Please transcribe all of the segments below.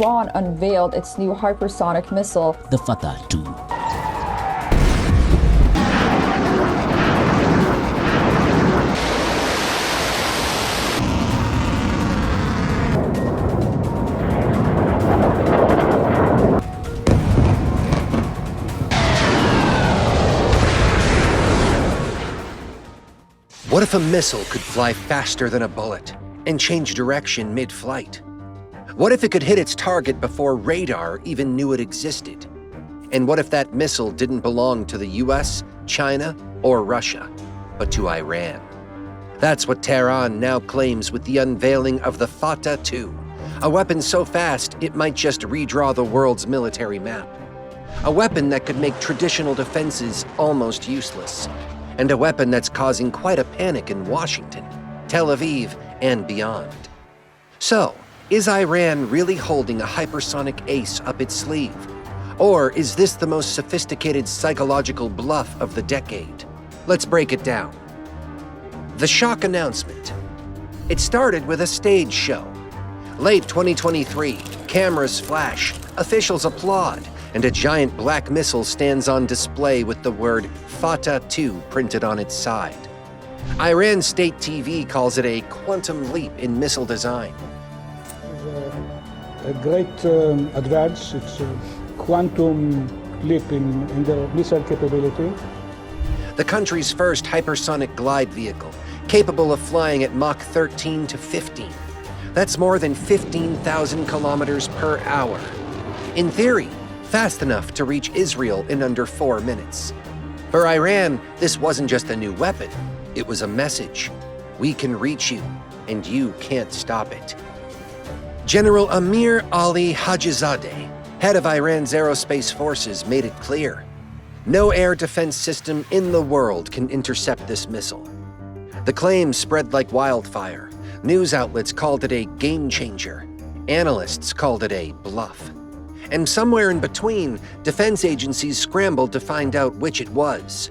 Iran unveiled its new hypersonic missile, the Fattah 2. What if a missile could fly faster than a bullet and change direction mid-flight? What if it could hit its target before radar even knew it existed? And what if that missile didn't belong to the US, China, or Russia, but to Iran? That's what Tehran now claims with the unveiling of the Fattah 2, a weapon so fast it might just redraw the world's military map. A weapon that could make traditional defenses almost useless. And a weapon that's causing quite a panic in Washington, Tel Aviv, and beyond. So, is Iran really holding a hypersonic ace up its sleeve? Or is this the most sophisticated psychological bluff of the decade? Let's break it down. The shock announcement. It started with a stage show. Late 2023, cameras flash, officials applaud, and a giant black missile stands on display with the word Fattah 2 printed on its side. Iran state TV calls it a quantum leap in missile design. A great advance. It's a quantum leap in the missile capability. The country's first hypersonic glide vehicle, capable of flying at Mach 13 to 15. That's more than 15,000 kilometers per hour. In theory, fast enough to reach Israel in under 4 minutes. For Iran, this wasn't just a new weapon, it was a message. We can reach you, and you can't stop it. General Amir Ali Hajizadeh, head of Iran's aerospace forces, made it clear. No air defense system in the world can intercept this missile. The claim spread like wildfire. News outlets called it a game changer. Analysts called it a bluff. And somewhere in between, defense agencies scrambled to find out which it was.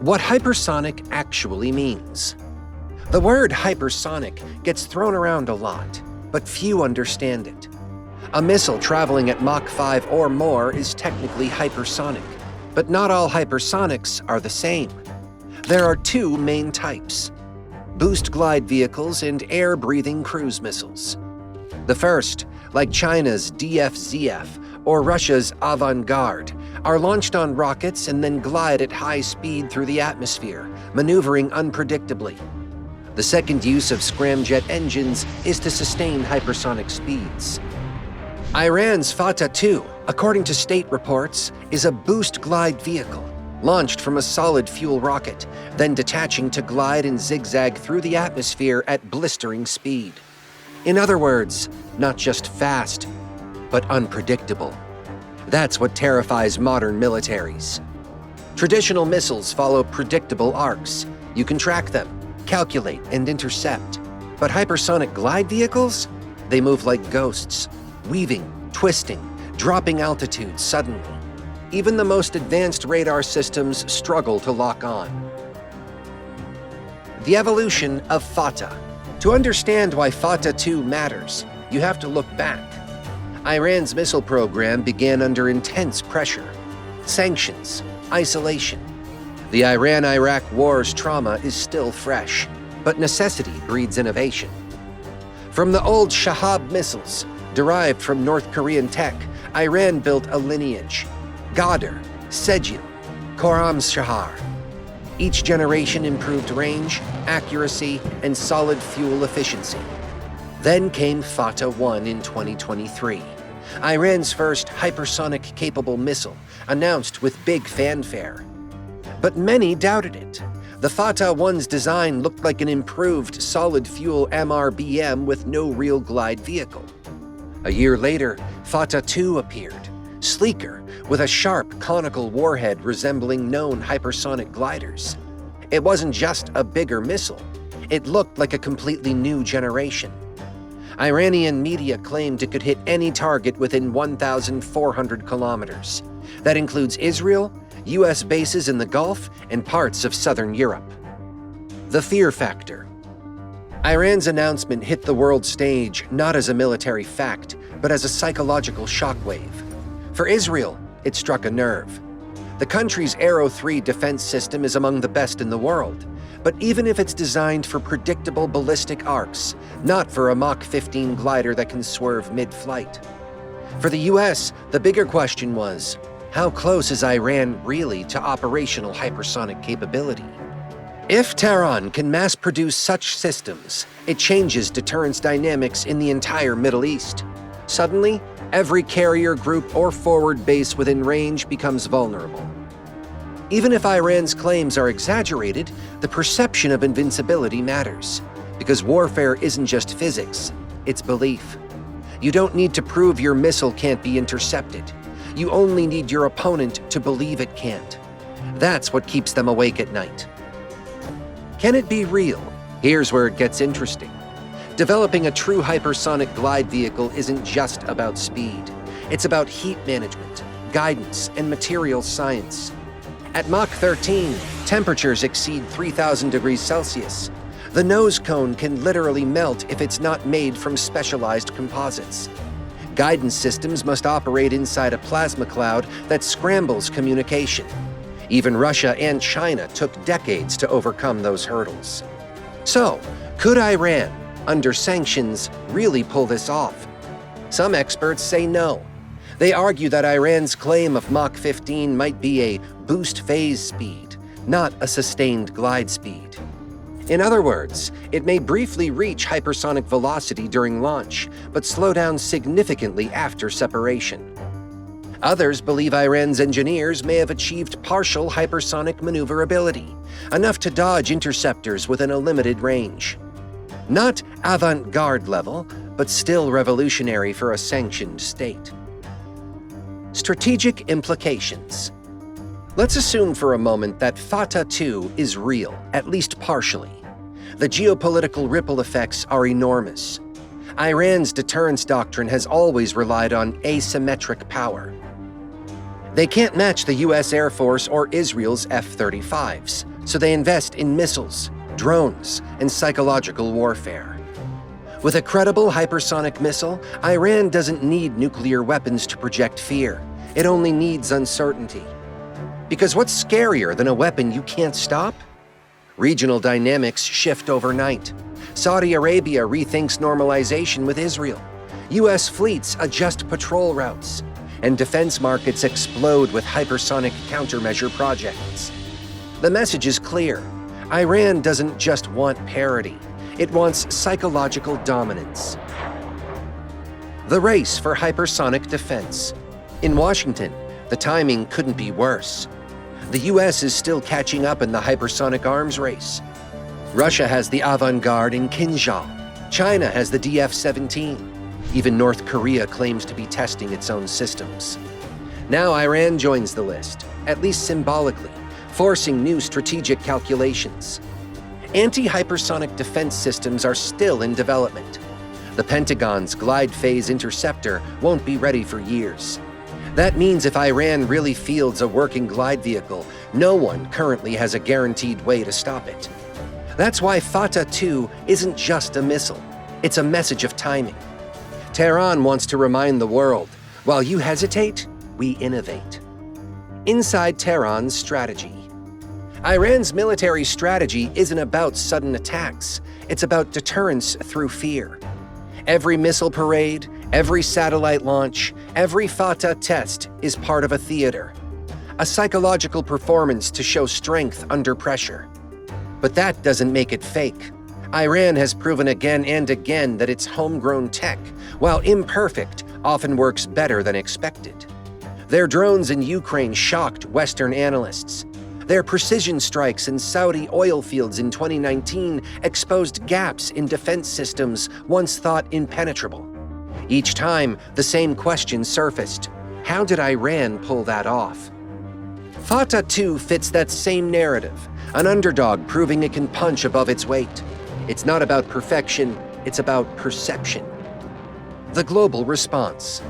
What hypersonic actually means. The word hypersonic gets thrown around a lot, but few understand it. A missile traveling at Mach 5 or more is technically hypersonic, but not all hypersonics are the same. There are two main types: boost glide vehicles and air-breathing cruise missiles. The first, like China's DFZF or Russia's Avangard, are launched on rockets and then glide at high speed through the atmosphere, maneuvering unpredictably. The second use of scramjet engines is to sustain hypersonic speeds. Iran's Fattah 2, according to state reports, is a boost glide vehicle, launched from a solid fuel rocket, then detaching to glide and zigzag through the atmosphere at blistering speed. In other words, not just fast, but unpredictable. That's what terrifies modern militaries. Traditional missiles follow predictable arcs. You can track them, calculate, and intercept. But hypersonic glide vehicles? They move like ghosts, weaving, twisting, dropping altitude suddenly. Even the most advanced radar systems struggle to lock on. The evolution of Fattah. To understand why Fattah 2 matters, you have to look back. Iran's missile program began under intense pressure. Sanctions, isolation. The Iran-Iraq war's trauma is still fresh, but necessity breeds innovation. From the old Shahab missiles, derived from North Korean tech, Iran built a lineage: Ghadr, Sejil, Khorramshahr. Each generation improved range, accuracy, and solid fuel efficiency. Then came Fattah 1 in 2023, Iran's first hypersonic-capable missile, announced with big fanfare. But many doubted it. The Fattah 1's design looked like an improved solid-fuel MRBM with no real glide vehicle. A year later, Fattah 2 appeared, sleeker, with a sharp, conical warhead resembling known hypersonic gliders. It wasn't just a bigger missile. It looked like a completely new generation. Iranian media claimed it could hit any target within 1,400 kilometers. That includes Israel, US bases in the Gulf, and parts of southern Europe. The fear factor. Iran's announcement hit the world stage not as a military fact, but as a psychological shockwave. For Israel, it struck a nerve. The country's Arrow 3 defense system is among the best in the world, but even if it's designed for predictable ballistic arcs, not for a Mach 15 glider that can swerve mid-flight. For the US, the bigger question was, how close is Iran really to operational hypersonic capability? If Tehran can mass-produce such systems, it changes deterrence dynamics in the entire Middle East. Suddenly, every carrier group or forward base within range becomes vulnerable. Even if Iran's claims are exaggerated, the perception of invincibility matters, because warfare isn't just physics, it's belief. You don't need to prove your missile can't be intercepted. You only need your opponent to believe it can't. That's what keeps them awake at night. Can it be real? Here's where it gets interesting. Developing a true hypersonic glide vehicle isn't just about speed. It's about heat management, guidance, and material science. At Mach 13, temperatures exceed 3,000 degrees Celsius. The nose cone can literally melt if it's not made from specialized composites. Guidance systems must operate inside a plasma cloud that scrambles communication. Even Russia and China took decades to overcome those hurdles. So, could Iran, under sanctions, really pull this off? Some experts say no. They argue that Iran's claim of Mach 15 might be a boost phase speed, not a sustained glide speed. In other words, it may briefly reach hypersonic velocity during launch, but slow down significantly after separation. Others believe Iran's engineers may have achieved partial hypersonic maneuverability, enough to dodge interceptors within a limited range. Not avant-garde level, but still revolutionary for a sanctioned state. Strategic implications. Let's assume for a moment that Fattah 2 is real, at least partially. The geopolitical ripple effects are enormous. Iran's deterrence doctrine has always relied on asymmetric power. They can't match the US Air Force or Israel's F-35s, so they invest in missiles, drones, and psychological warfare. With a credible hypersonic missile, Iran doesn't need nuclear weapons to project fear. It only needs uncertainty. Because what's scarier than a weapon you can't stop? Regional dynamics shift overnight. Saudi Arabia rethinks normalization with Israel. US fleets adjust patrol routes. And defense markets explode with hypersonic countermeasure projects. The message is clear. Iran doesn't just want parity. It wants psychological dominance. The race for hypersonic defense. In Washington, the timing couldn't be worse. The US is still catching up in the hypersonic arms race. Russia has the avant-garde in Kinzhal. China has the DF-17. Even North Korea claims to be testing its own systems. Now Iran joins the list, at least symbolically, forcing new strategic calculations. Anti-hypersonic defense systems are still in development. The Pentagon's glide phase interceptor won't be ready for years. That means if Iran really fields a working glide vehicle, no one currently has a guaranteed way to stop it. That's why Fattah 2 isn't just a missile. It's a message of timing. Tehran wants to remind the world, while you hesitate, we innovate. Inside Tehran's strategy. Iran's military strategy isn't about sudden attacks. It's about deterrence through fear. Every missile parade, every satellite launch, every Fattah test is part of a theater. A psychological performance to show strength under pressure. But that doesn't make it fake. Iran has proven again and again that its homegrown tech, while imperfect, often works better than expected. Their drones in Ukraine shocked Western analysts. Their precision strikes in Saudi oil fields in 2019 exposed gaps in defense systems once thought impenetrable. Each time, the same question surfaced. How did Iran pull that off? Fattah 2 fits that same narrative, an underdog proving it can punch above its weight. It's not about perfection, it's about perception. The global response.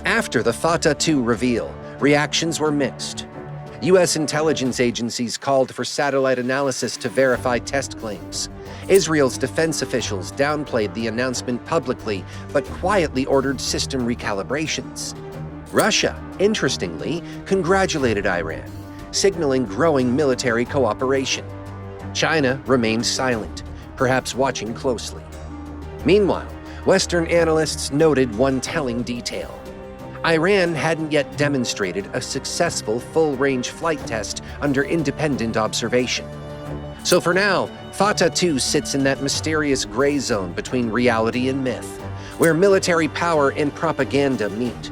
After the Fattah 2 reveal, reactions were mixed. U.S. intelligence agencies called for satellite analysis to verify test claims. Israel's defense officials downplayed the announcement publicly, but quietly ordered system recalibrations. Russia, interestingly, congratulated Iran, signaling growing military cooperation. China remained silent, perhaps watching closely. Meanwhile, Western analysts noted one telling detail. Iran hadn't yet demonstrated a successful full-range flight test under independent observation. So for now, Fattah 2 sits in that mysterious gray zone between reality and myth, where military power and propaganda meet.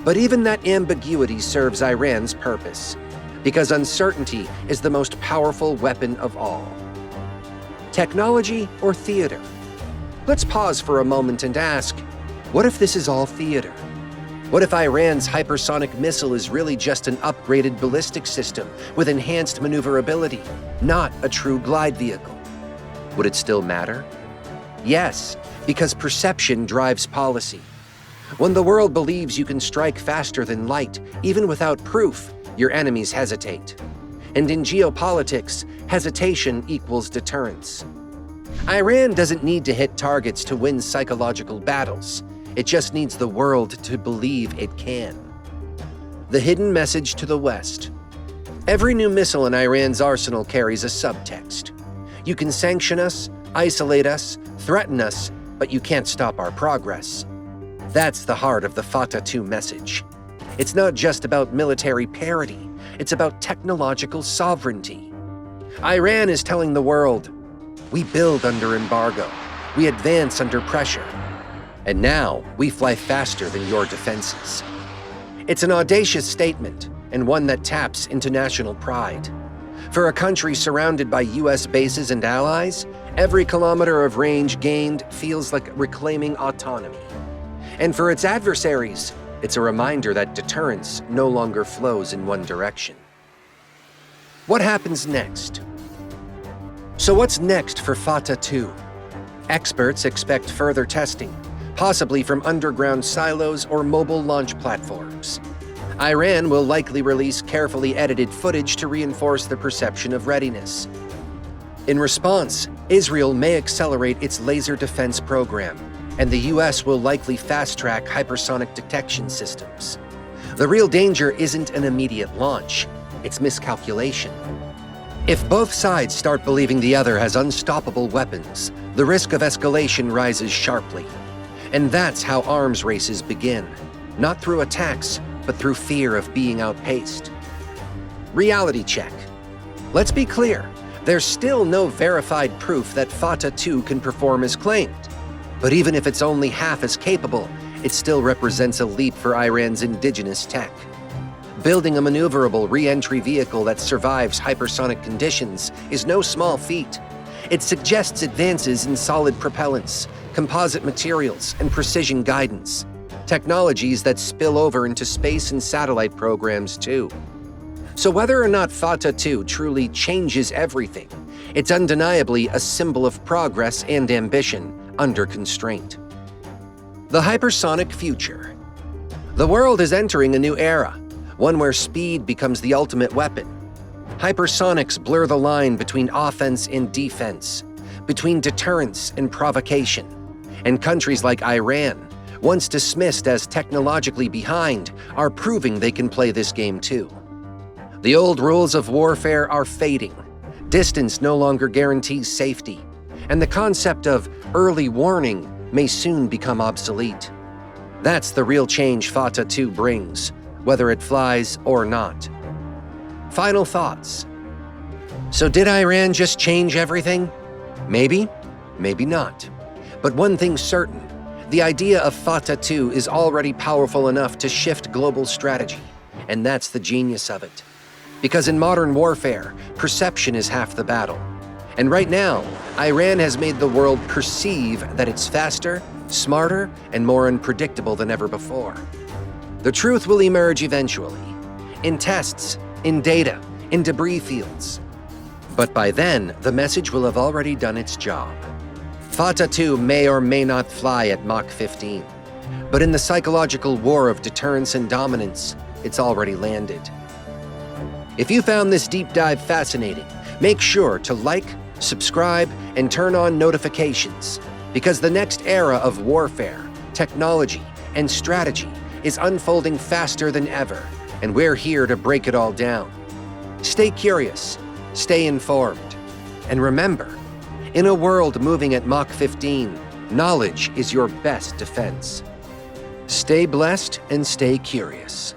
But even that ambiguity serves Iran's purpose, because uncertainty is the most powerful weapon of all. Technology or theater? Let's pause for a moment and ask, what if this is all theater? What if Iran's hypersonic missile is really just an upgraded ballistic system with enhanced maneuverability, not a true glide vehicle? Would it still matter? Yes, because perception drives policy. When the world believes you can strike faster than light, even without proof, your enemies hesitate. And in geopolitics, hesitation equals deterrence. Iran doesn't need to hit targets to win psychological battles. It just needs the world to believe it can. The hidden message to the West. Every new missile in Iran's arsenal carries a subtext. You can sanction us, isolate us, threaten us, but you can't stop our progress. That's the heart of the Fattah 2 message. It's not just about military parity, it's about technological sovereignty. Iran is telling the world, we build under embargo, we advance under pressure, and now we fly faster than your defenses. It's an audacious statement, and one that taps into national pride. For a country surrounded by US bases and allies, every kilometer of range gained feels like reclaiming autonomy. And for its adversaries, it's a reminder that deterrence no longer flows in one direction. What happens next? So what's next for Fattah 2? Experts expect further testing, possibly from underground silos or mobile launch platforms. Iran will likely release carefully edited footage to reinforce the perception of readiness. In response, Israel may accelerate its laser defense program, and the US will likely fast-track hypersonic detection systems. The real danger isn't an immediate launch, it's miscalculation. If both sides start believing the other has unstoppable weapons, the risk of escalation rises sharply. And that's how arms races begin, not through attacks, but through fear of being outpaced. Reality check. Let's be clear, there's still no verified proof that Fattah 2 can perform as claimed. But even if it's only half as capable, it still represents a leap for Iran's indigenous tech. Building a maneuverable re-entry vehicle that survives hypersonic conditions is no small feat. It suggests advances in solid propellants, composite materials, and precision guidance. Technologies that spill over into space and satellite programs too. So whether or not Fattah 2 truly changes everything, it's undeniably a symbol of progress and ambition under constraint. The hypersonic future. The world is entering a new era, one where speed becomes the ultimate weapon. Hypersonics blur the line between offense and defense, between deterrence and provocation. And countries like Iran, once dismissed as technologically behind, are proving they can play this game too. The old rules of warfare are fading. Distance no longer guarantees safety, and the concept of early warning may soon become obsolete. That's the real change Fattah 2 brings, whether it flies or not. Final thoughts. So did Iran just change everything? Maybe, maybe not. But one thing's certain, the idea of Fattah 2 is already powerful enough to shift global strategy, and that's the genius of it. Because in modern warfare, perception is half the battle. And right now, Iran has made the world perceive that it's faster, smarter, and more unpredictable than ever before. The truth will emerge eventually, in tests, in data, in debris fields. But by then, the message will have already done its job. Fattah 2 may or may not fly at Mach 15, but in the psychological war of deterrence and dominance, it's already landed. If you found this deep dive fascinating, make sure to like, subscribe, and turn on notifications, because the next era of warfare, technology, and strategy is unfolding faster than ever, and we're here to break it all down. Stay curious, stay informed, and remember, in a world moving at Mach 15, knowledge is your best defense. Stay blessed and stay curious.